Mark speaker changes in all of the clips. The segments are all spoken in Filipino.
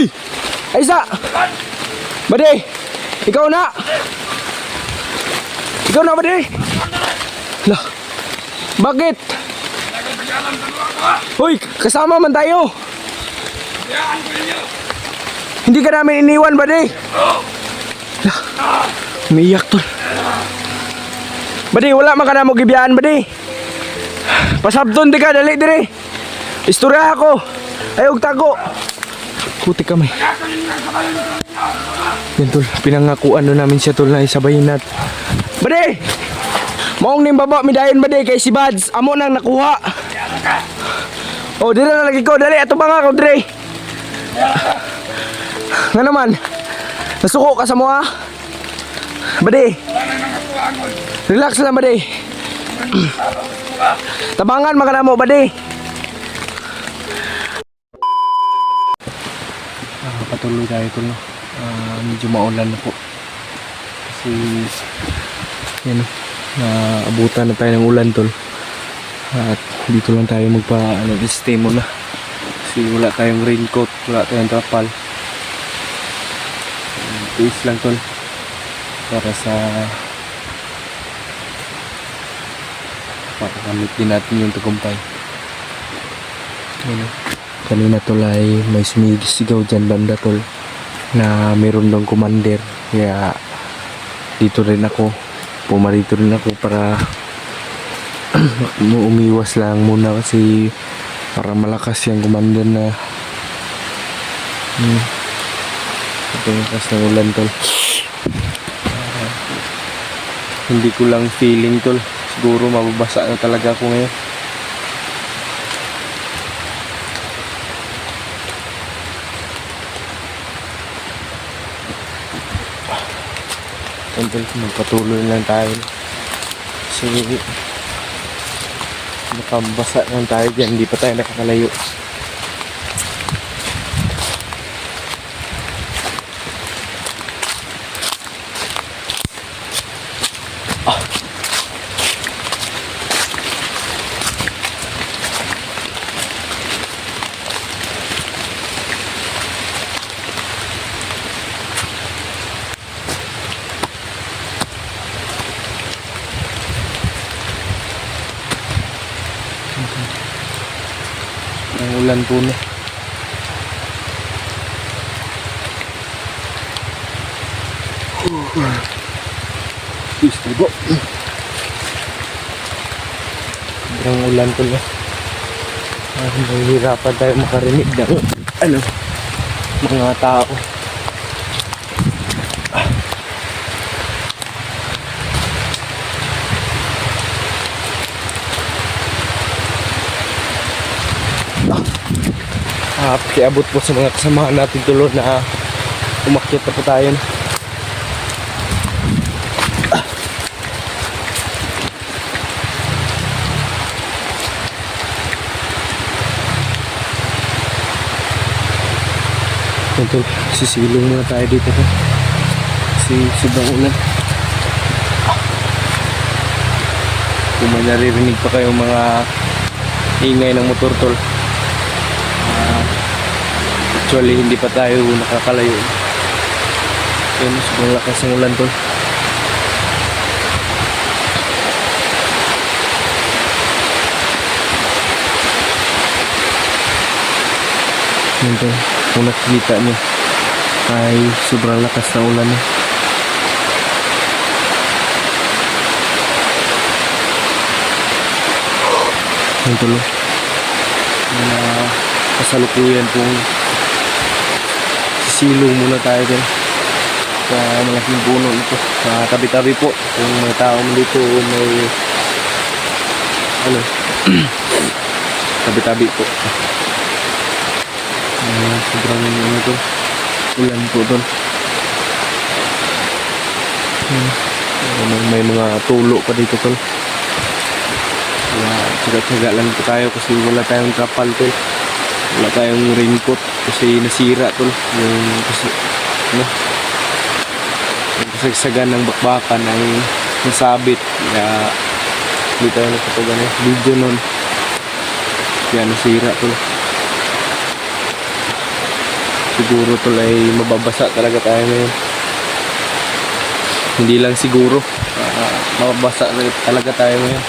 Speaker 1: Ay, isa! Bade! Ikaw na! Ikaw na, Bade! Lah! Bakit? Hoy! Kasama man tayo! Hindi ka namin iniwan, Bade! Lah! Umiiyak, tol. Bade, wala man ka na mo gibiyaan, Bade! Pasabton di ka, dali dire! Istorya ako! Ayog tago! Puti kami. Yan, tol, pinangakuan na namin siya, tol, na isabayin nat. Bade! Maong ning baba midayon, Bade, kay si Bads amo nang nakuha. Oh, dire na lagi ko, dali ato ba nga ko, dire. Nga naman, nasuko ka sa mga. Bade, relax lang, Bade. Tabangan mga mo, Bade. Patuloy tayo, tol. Medyo maulan na po. Kasi yan, naabutan na tayo ng ulan, tol. At dito lang tayo stay muna. Kasi wala tayong raincoat, wala tayong trapal. Tiis lang, tol. Para kamit din natin yung tagumpay. Yan. Kanina, tol, ay may sumisigaw dyan banda, tol, na meron daw commander. Kaya dito rin ako, pumarito rin ako para umiwas lang muna kasi para malakas yung commander na ito yung lakas ng ulan, tol. Hindi ko lang feeling, tol, siguro mababasa na talaga ako ngayon. Tol, magpatuloy lang tayo kasi nakabasa lang tayo dyan, hindi pa tayo nakakalayo. Ang ulan po na. Istago. Sobrang ulan po na. Mahihirapan tayo makarinig ng mga tao. Pakiabot po sa mga kasamahan natin, tulo, na umakyat na po tayo. Ito, sisilong muna tayo dito po kasi sobrang ulan. Kung may naririnig pa kayong mga ingay ng motor, tol, actually hindi pa tayo nakakalayo. Yun, sobrang lakas ng ulan, tol. Yun, tol, kung nakikita nyo ay sobrang lakas ng ulan. Yun, tol, kasalukuyan pong sisilong muna tayo din sa malaking puno nito. Tabi-tabi po kung may tao dito, may tabi-tabi po. Sobrang ulan po doon. May mga tulo pa dito, tol. Tsaga-tsaga lang po tayo kasi wala tayong trapal, tol. Wala tayong raincoat kasi nasira, tol. Yung kasagsagan ng bakbakan ay nasabit. Kaya hindi tayo nakapagano video nun. Kaya nasira, tol. siguro tol ay mababasa talaga tayo ngayon. Hindi lang siguro, mababasa talaga tayo ngayon.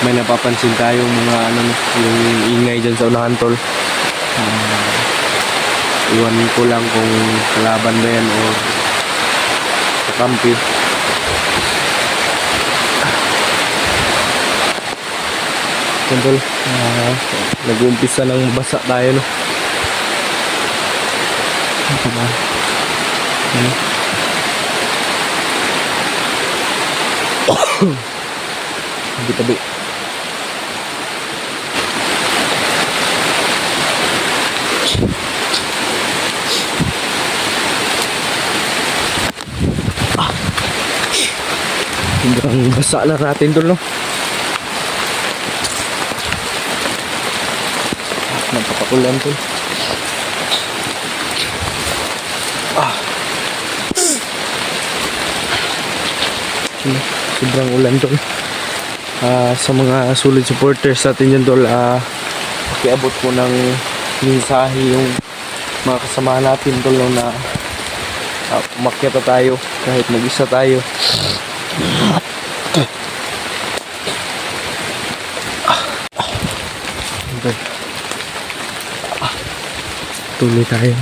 Speaker 1: May napapansin tayong mga ano, yung ingay dyan sa unahan tol. Iwan ko lang kung kalaban ba yan o kakampi. Yan tol, nag-uumpisa ng basa tayo no. Ito ba? Ano? Hindi tabi. Hanggang basa na natin tol no. Napapakulan tol. Sobrang ulan tol. Sa mga solid supporters natin yun tol, pakiabot ko ng mensahe yung mga kasama natin tol no, na umakyat na tayo kahit mag-isa tayo. Tuloy tayo.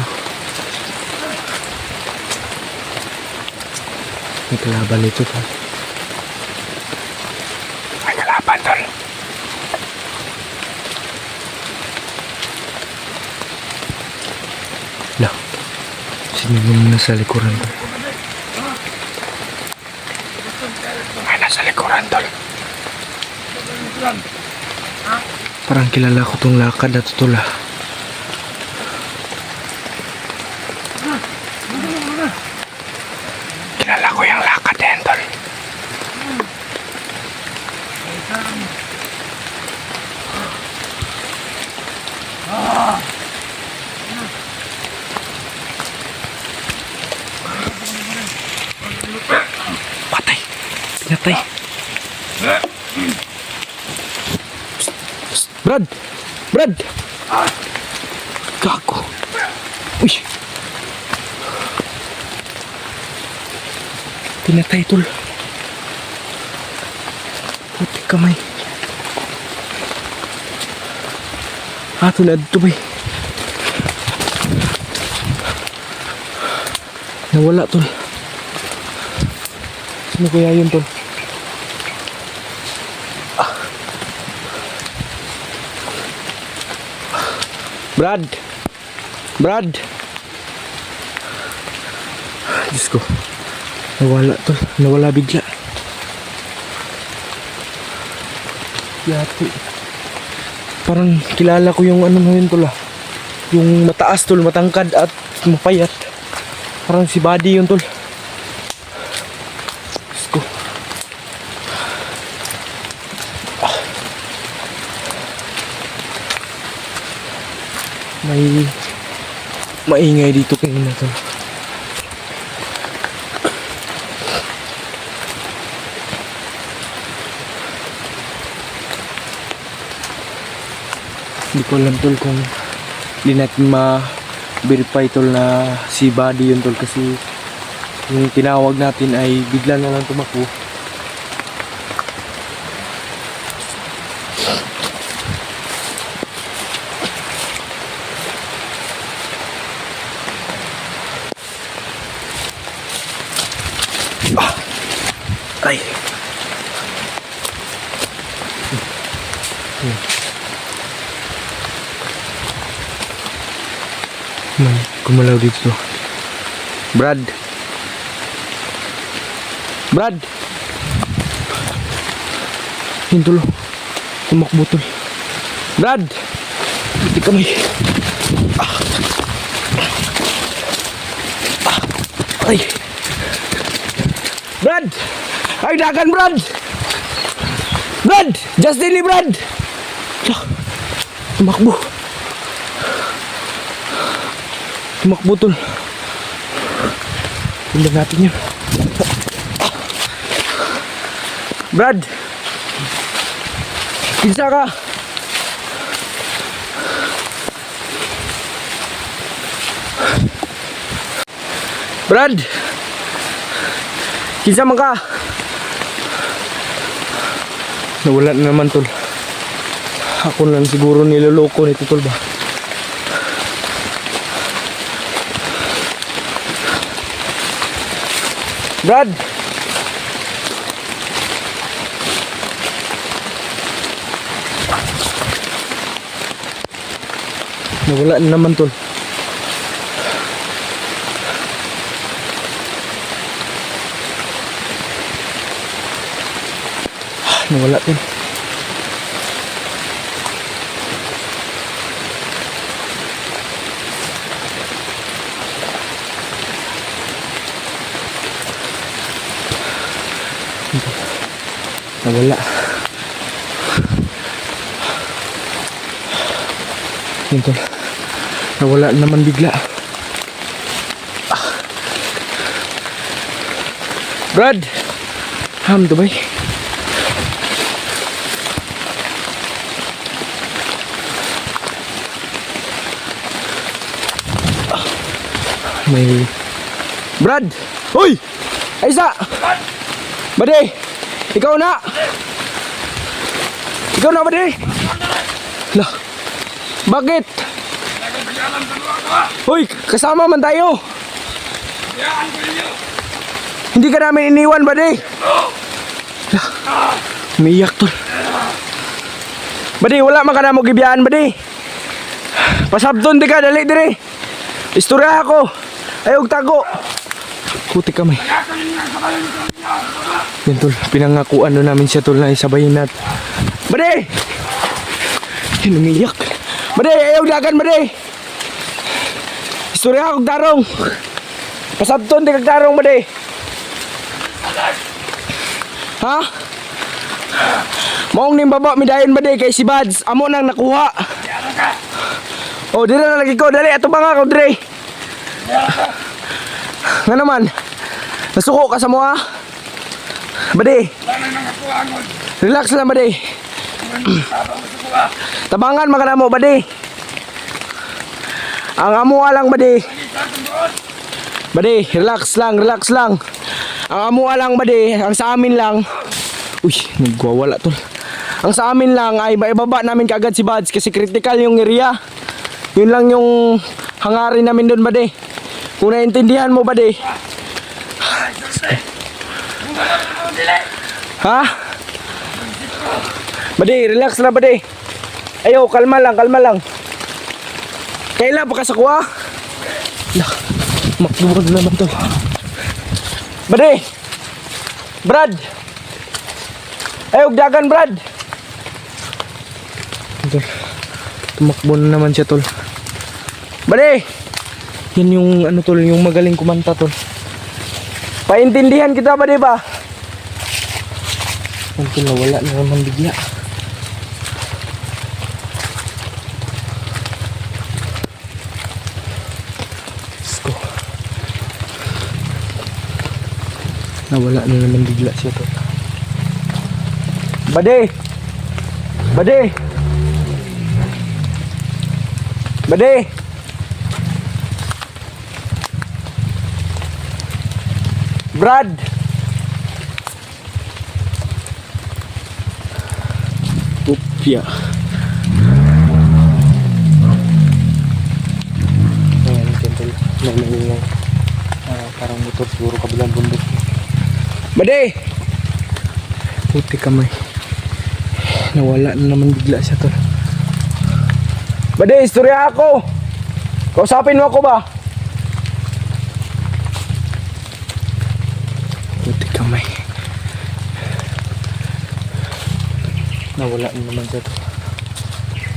Speaker 1: May kalaban ito tol. May kalaban tol. No. Sino yung nasa likuran tol? May nasa likuran tol. Parang kilala ko tong lakad na tol ah. Kilala ko yung lakad na yan tol. Patay. Pinatay. Brad! Brad! Gago. Uy! Pinatay tol. Puti kamay. Tulad ito ba? Nawala tol. Sino kaya yun tol? Brad! Brad! Diyos ko. Nawala tol. Nawala bigla. Yati. Parang kilala ko yung ano yun tol ah. Yung mataas tol, matangkad at mapayat. Parang si Buddy yun tol. Diyos ko. May maingay dito kanina tol. Hindi ko alam tol kung hindi natin ma-verify tol na si Buddy yun tol, kasi yung tinawag natin ay bigla na lang tumakbo. Ay. May gumalaw dito. Brad. Brad. Yun tulo. Tumakbo tol. Brad. Hindi kami. Ay. Brad. Ay, dagan Brad. Brad. Justin ni Brad. Tumakbo. Tumakbo tol. Tingnan natin yun. Brad! Kinsa ka? Brad! Kinsa man ka? Nawala na naman tol. Ako lang siguro niloloko nito tol ba? Brad! Nawala na naman tol. Nawala tol. Nawala. Yun tol. Nawala naman bigla. Brad! Ham to bay. May Brad! Hoy! Aisa! Bade! Ikaw na! Ikaw na bade! Lah! Bakit? Hoy! Kasama man tayo! Hindi ka namin iniwan bade! Lah! Umiiyak tol! Bade! Wala man ka na mo gibiyaan bade! Pasabton di ka! Dali dire! Istorya ako! Ayog tago! Puti kamay. Yan tol, pinangakuan na namin siya tol na isabayin natin. Bade! Yan, umiyak. Bade, ayaw dagan, bade! Istorya akong tarong. Pasabton, di kagtarong, bade. Ha? Maong ning baba, midayon, bade, kay si Bads. Amo nang nakuha. Oh, dire na lagi ko, dali, ato ba nga ko, dire. Nga naman, nasuko ka sa mga. Bade, relax lang, bade. Tabangan makana mo, bade. Ang amua lang, bade. Bade, relax lang, relax lang. Ang amua lang, bade. Ang sa amin lang. Uy, nagwawala tol. Ang sa amin lang ay ibaba namin kaagad si Bads kasi critical yung area. Yun lang yung hangarin namin doon, bade. Kung naiintindihan mo, bade. Ha? Bade, relax na, bade. Ayaw, kalma lang, kalma lang. Kailan pa ka sa kuha? Lah, makluwag na naman to. Bade! Brad! Ayaw, dagan, Brad! Tumakbo na naman siya, tol. Bade! Yan yung ano tol, yung magaling kumanta tol. Paintindihan kita ba diba? Until nawala na naman bigla. Let's go. Nawala na naman bigla siya tol. Bade! Bade! Bade! Brad! Upya. Ayan, gentle. Nagmamingay. Parang motor siguro kabilang bundok. Bade! Puti kamay. Nawala na naman bigla siya tol. Bade, istorya ako! Kausapin mo ako ba? Puti kamay. Nawala na naman siya to.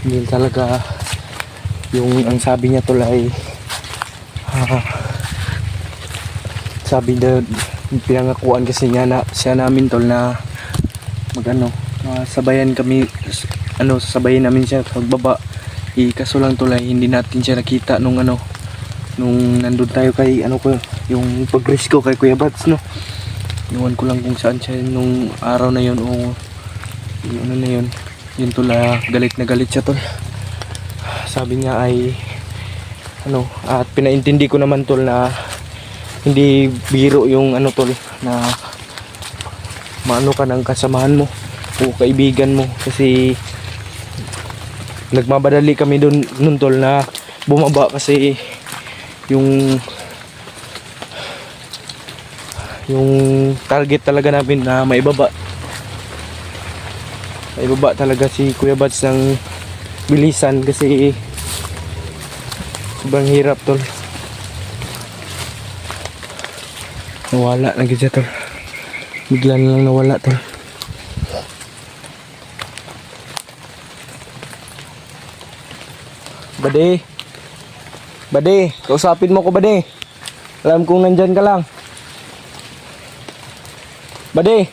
Speaker 1: Hindi talaga yung ang sabi niya tol ay sabi na pinangakuan kasi niya na siya namin tol na magano sabayan kami sabayan namin siya pagbaba. Kaso lang tol ay hindi natin siya nakita nung nung nandun tayo kay ano ko, yung pag-race ko kay Kuya Bats, no. Iwan ko lang kung saan siya nung araw na yun o yung ano na yun. Yun tol, galit na galit siya tol. Sabi niya ay ano, at pinaintindi ko naman tol na hindi biro yung ano tol, na maano ka ng kasamahan mo o kaibigan mo, kasi nagmamadali kami nun tol na bumaba kasi yung target talaga namin na maibaba talaga si Kuya Bats ng bilisan kasi sobrang hirap tol. Nawala na gid siya tol, bigla na lang nawala tol. Bade, kausapin mo ko Bade, alam kong nandyan ka lang. Bade,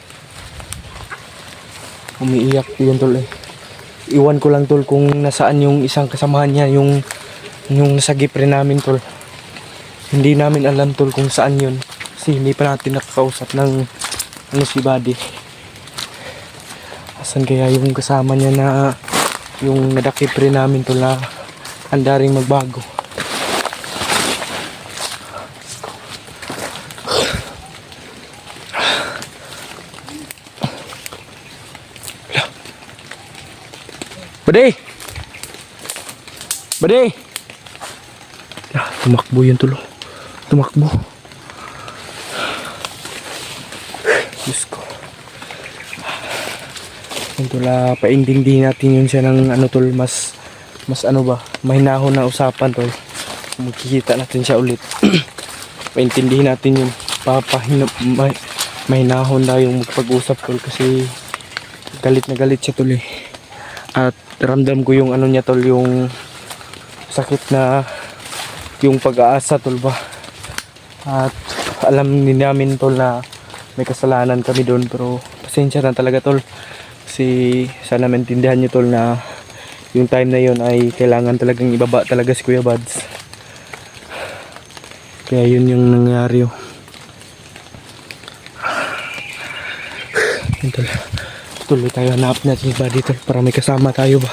Speaker 1: umiiyak yun tol eh. Iwan ko lang tol kung nasaan yung isang kasamahan niya, yung nasagip rin namin tol. Hindi namin alam tol kung saan yun, kasi hindi pa natin nakakausap ng ano si Bade. Asan kaya yung kasama niya na yung nadakip rin namin tol, na andaring magbago. Bade! Tumakbo yun tulo. Tumakbo. Diyos ko. Yung tula, paindindi natin yun siya ng ano tol, mas ano ba, mahinahon na usapan tol. Magkikita natin siya ulit. Paintindihin natin yun. Mahinahon na yung magpag-usap tol, kasi galit na galit siya tol eh. At ramdam ko yung ano niya tol, yung sakit na yung pag-aasa tol ba. At alam din namin tol na may kasalanan kami doon, pero pasensya na talaga tol, kasi sana maintindihan nyo tol na yung time na yun ay kailangan talagang ibaba talaga si Kuya Bads. Kaya yun yung nangyari oh. Yun tol, tuloy tayo, hanap natin si Buddy tol para may kasama tayo ba.